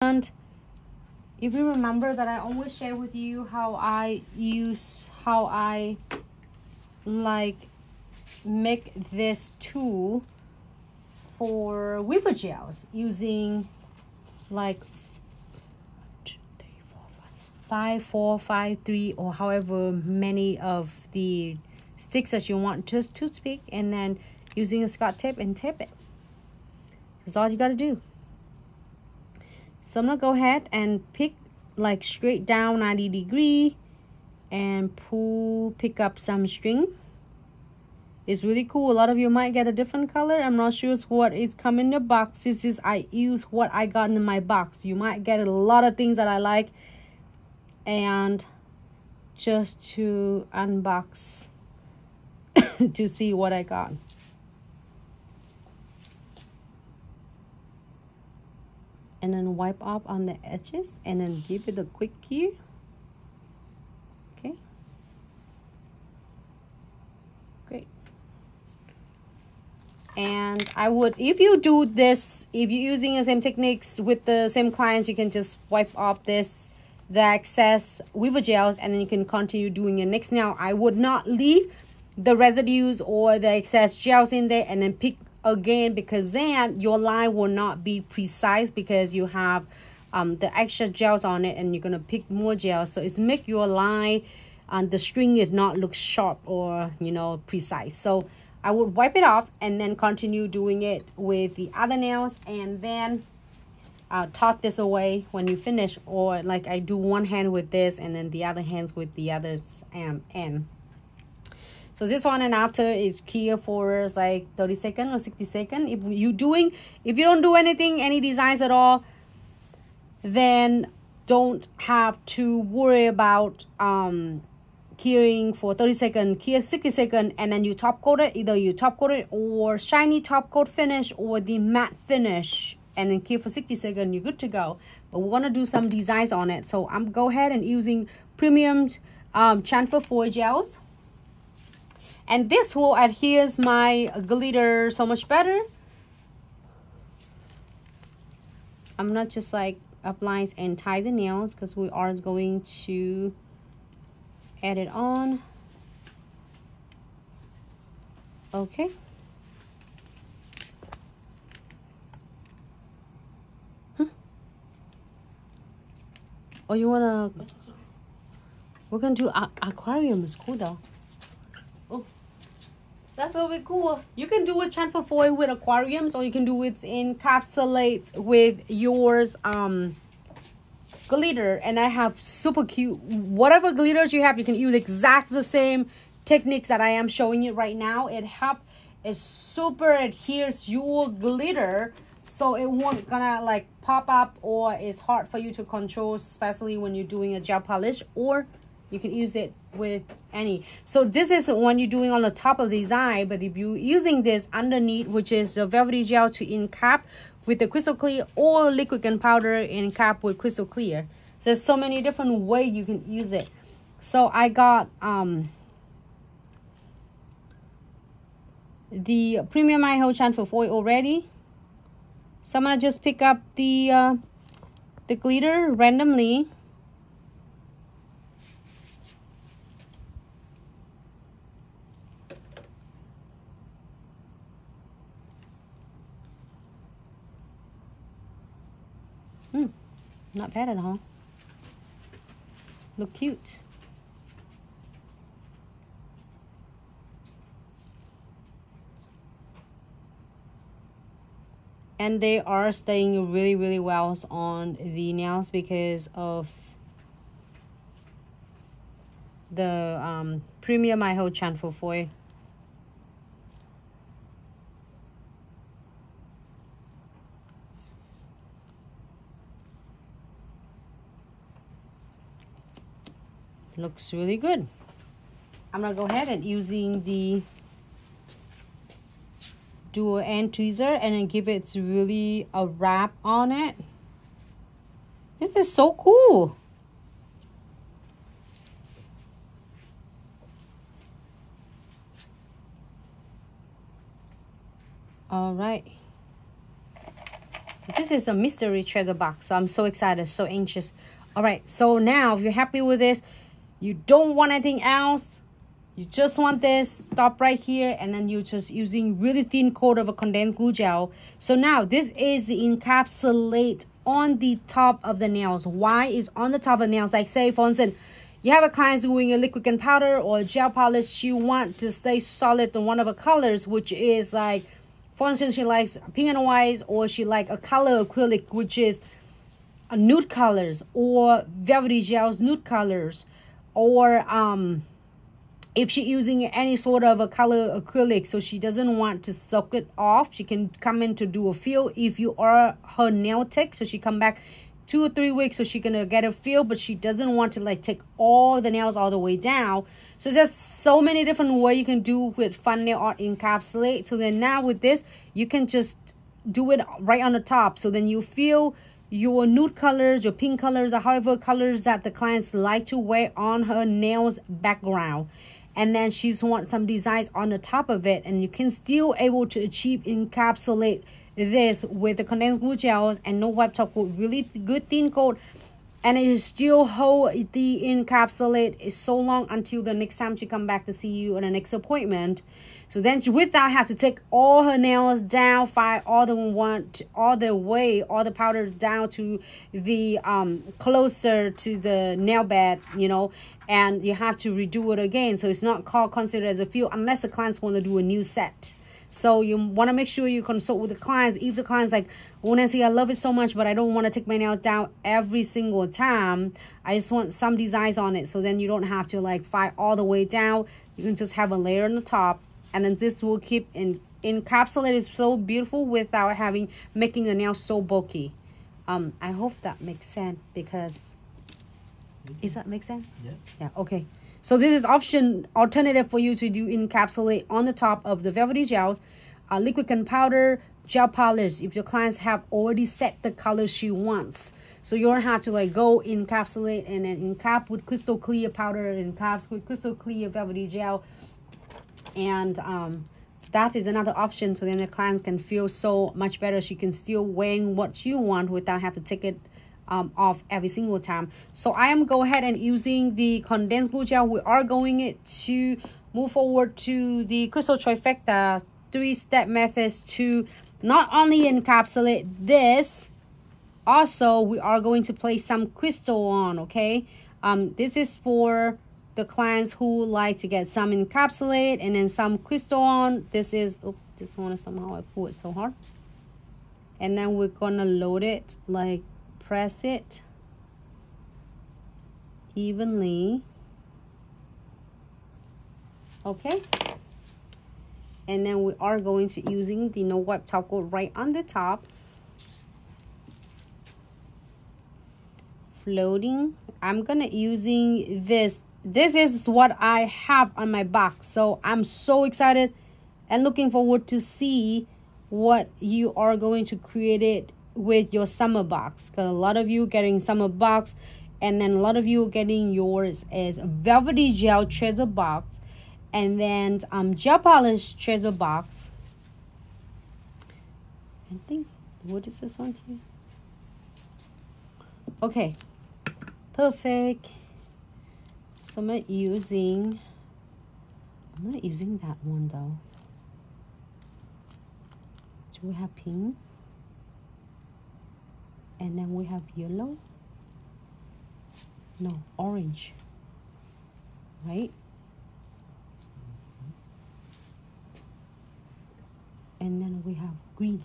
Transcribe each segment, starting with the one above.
And if you remember that I always share with you how I like make this tool for weaver gels using like 5, 4, 5, 3, or however many of the sticks that you want, just toothpick, and then using a Scotch tape and tape it. That's all you gotta do. So I'm gonna go ahead and pick like straight down 90 degree and pick up some string. It's really cool. A lot of you might get a different color. I'm not sure it's what is coming in the box. This is I use what I got in my box. You might get a lot of things that I like. And just to unbox to see what I got. And then wipe off on the edges and then give it a quick cure. Okay. Great. And I would, if you do this, if you're using the same techniques with the same clients, you can just wipe off the excess weaver gels and then you can continue doing it. Next, now I would not leave the residues or the excess gels in there and then pick again, because then your line will not be precise because you have the extra gels on it and you're gonna pick more gels. So it's make your line and the string is not look sharp or, you know, precise. So I would wipe it off and then continue doing it with the other nails, and then toss this away when you finish, or like I do one hand with this and then the other hands with the others end. So this one and after is clear for like 30 seconds or 60 seconds. If you don't do anything, any designs at all, then don't have to worry about curing for 30 seconds, cure 60 seconds, and then you top coat it. Either you top coat it or shiny top coat finish or the matte finish, and then cure for 60 seconds, you're good to go. But we're gonna do some designs on it. So I'm go ahead and using premium chamfer foil gels. And this will adhere my glitter so much better. I'm not just like apply and tie the nails because we are going to add it on. Okay. Oh, you wanna? We're gonna do aquarium. It's cool though. Oh, that's a bit cool. You can do it chamfer foil with aquariums, or you can do it encapsulate with yours glitter. And I have super cute. Whatever glitters you have, you can use exact the same techniques that I am showing you right now. It super adheres your glitter, so it won't gonna like pop up or it's hard for you to control, especially when you're doing a gel polish, or you can use it with any. So this is when you're doing on the top of the design, but if you're using this underneath, which is the Velvetty Gel to encap with the crystal clear, or liquid and powder encap with crystal clear. So there's so many different ways you can use it. So I got the premium high chamfer foil already. So I'm gonna just pick up the glitter randomly. Not bad at all. Look cute. And they are staying really, really well on the nails because of the premium chamfer foil. Looks really good. I'm gonna go ahead and using the dual end tweezer and then give it really a wrap on it. This is so cool. All right. This is a mystery treasure box, so I'm so excited, so anxious. All right, so now if you're happy with this, you don't want anything else, you just want this, stop right here, and then you're just using really thin coat of a condensed glue gel. So now this is the encapsulate on the top of the nails. Why is on the top of the nails? Like say for instance, you have a client doing a liquid and powder or a gel polish, you want to stay solid in one of the colors, which is like, for instance, she likes pink and white, or she like a color acrylic, which is a nude colors, or Velvetty Gel's nude colors, or if she's using any sort of a color acrylic, so she doesn't want to soak it off, she can come in to do a feel. If you are her nail tech, so she come back 2 or 3 weeks, so she gonna get a feel, but she doesn't want to like take all the nails all the way down. So there's so many different ways you can do with fun nail art encapsulate. So then now with this, you can just do it right on the top. So then you feel your nude colors, your pink colors, or however colors that the clients like to wear on her nails background. And then she's want some designs on the top of it, and you can still able to achieve encapsulate this with the condensed glue gels and no wipe top coat, really good thin coat, and it still hold the encapsulate so long until the next time she come back to see you on the next appointment. So then she, without have to take all her nails down, file all the powder down to the closer to the nail bed, you know, and you have to redo it again. So it's not called considered as a fill unless the clients want to do a new set. So you want to make sure you consult with the clients. If the client's like, oh Nancy, I love it so much, but I don't want to take my nails down every single time, I just want some designs on it. So then you don't have to like file all the way down. You can just have a layer on the top, and then this will keep encapsulated so beautiful without making the nail so bulky. I hope that makes sense, because does that make sense? Yeah, okay. So this is alternative for you to do encapsulate on the top of the Velvetty Gels, liquid and powder, gel polish, if your clients have already set the color she wants. So you don't have to like go encapsulate and then encap with crystal clear powder, and encaps with crystal clear Velvetty Gel. And that is another option, so then the clients can feel so much better. She can still wear what you want without having to take it off every single time. So I am go ahead and using the condensed glue gel. We are going to move forward to the crystal trifecta 3-step methods to not only encapsulate this, also we are going to place some crystal on. Okay, this is for the clients who like to get some encapsulate and then some crystal on. This is, oh, this one is somehow I pull it so hard, and then we're gonna load it, like press it evenly. Okay, and then we are going to using the no wipe top coat right on the top, floating. I'm gonna using this is what I have on my box, so I'm so excited and looking forward to see what you are going to create it with your summer box, because a lot of you getting summer box, and then a lot of you getting yours as a Velvetty Gel treasure box, and then gel polish treasure box. I think, what is this one here? Okay, perfect. So I'm not using that one though. So we have pink, and then we have yellow, no, orange, right? And then we have green.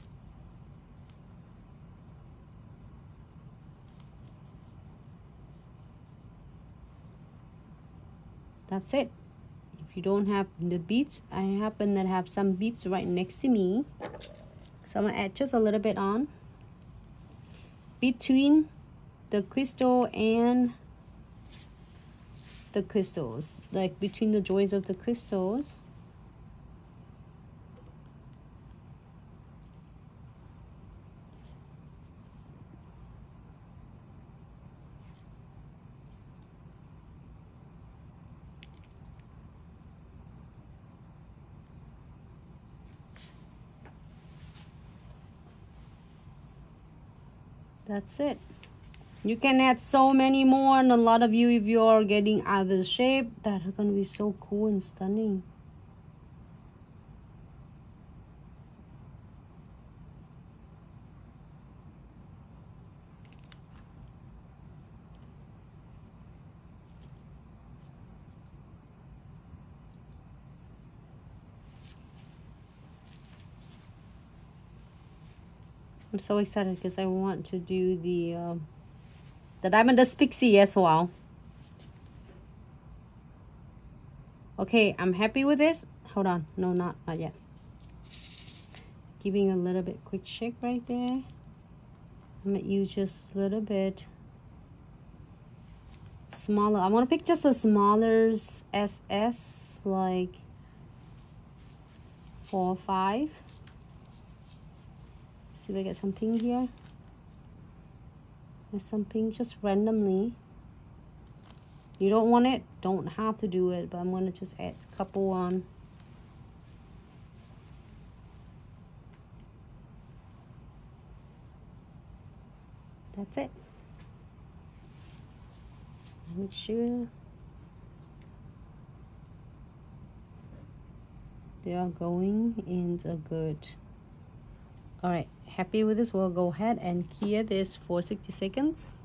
That's it. If you don't have the beads, I happen to have some beads right next to me, so I'm gonna add just a little bit on between the crystal and the crystals, like between the joints of the crystals. That's it. You can add so many more, and a lot of you, if you're getting other shape, that are gonna be so cool and stunning. I'm so excited because I want to do the Diamond Dust Pixie as well. Okay, I'm happy with this. Hold on. No, not yet. Giving a little bit quick shake right there. I'm going to use just a little bit smaller. I want to pick just a smaller SS, like 4 or 5. See if I get some pink here. There's some pink just randomly. You don't want it, don't have to do it, but I'm going to just add a couple on. That's it. Make sure they are going in a good. All right, happy with this. We'll go ahead and cure this for 60 seconds.